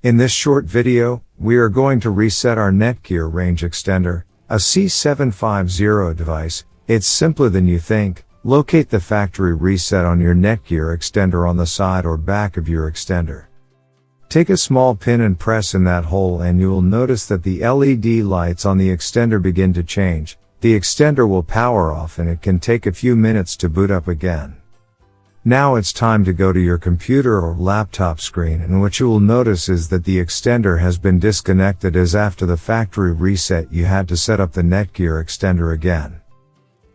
In this short video, we are going to reset our Netgear range extender, a AC750 device. It's simpler than you think. Locate the factory reset on your Netgear extender on the side or back of your extender. Take a small pin and press in that hole and you will notice that the LED lights on the extender begin to change. The extender will power off and it can take a few minutes to boot up again. Now it's time to go to your computer or laptop screen, and what you will notice is that the extender has been disconnected, as after the factory reset you had to set up the Netgear extender again.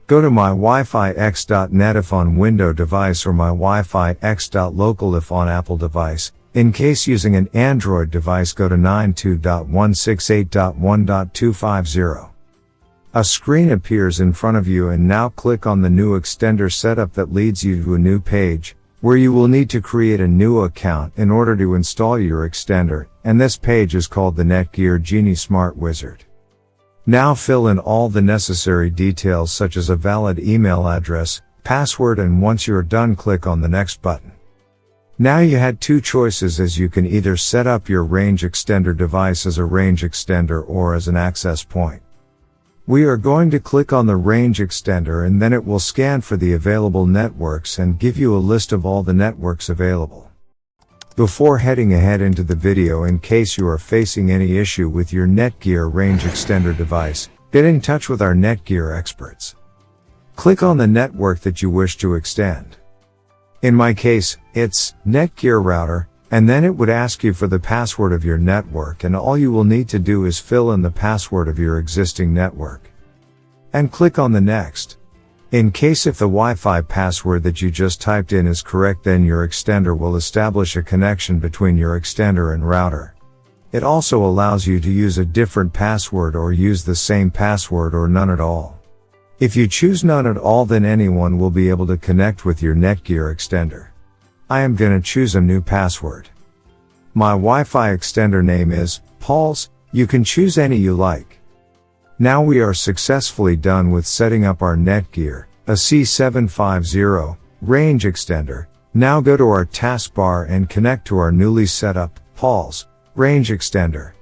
Go to my wifi x.net if on Windows device or my wifi x.local if on Apple device. In case using an Android device, go to 92.168.1.250. A screen appears in front of you, and now click on the new extender setup that leads you to a new page, where you will need to create a new account in order to install your extender, and this page is called the Netgear Genie Smart Wizard. Now fill in all the necessary details such as a valid email address, password, and once you're done, click on the next button. Now you had two choices, as you can either set up your range extender device as a range extender or as an access point. We are going to click on the range extender and then it will scan for the available networks and give you a list of all the networks available. Before heading ahead into the video, in case you are facing any issue with your Netgear range extender device, get in touch with our Netgear experts. Click on the network that you wish to extend. In my case, it's Netgear router, and then it would ask you for the password of your network, and all you will need to do is fill in the password of your existing network. And click on the next. In case if the Wi-Fi password that you just typed in is correct, then your extender will establish a connection between your extender and router. It also allows you to use a different password or use the same password or none at all. If you choose none at all, then anyone will be able to connect with your Netgear extender. I am gonna choose a new password. My Wi-Fi extender name is Paul's. You can choose any you like. Now we are successfully done with setting up our Netgear, a AC750 range extender. Now go to our taskbar and connect to our newly set up Paul's range extender.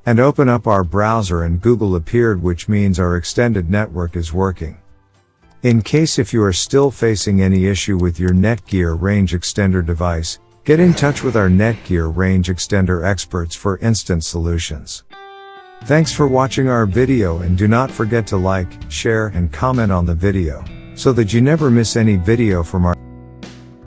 And open up our browser, and Google appeared, which means our extended network is working. In case if you are still facing any issue with your Netgear range extender device, get in touch with our Netgear range extender experts for instant solutions. Thanks for watching our video, and do not forget to like, share, and comment on the video, so that you never miss any video from our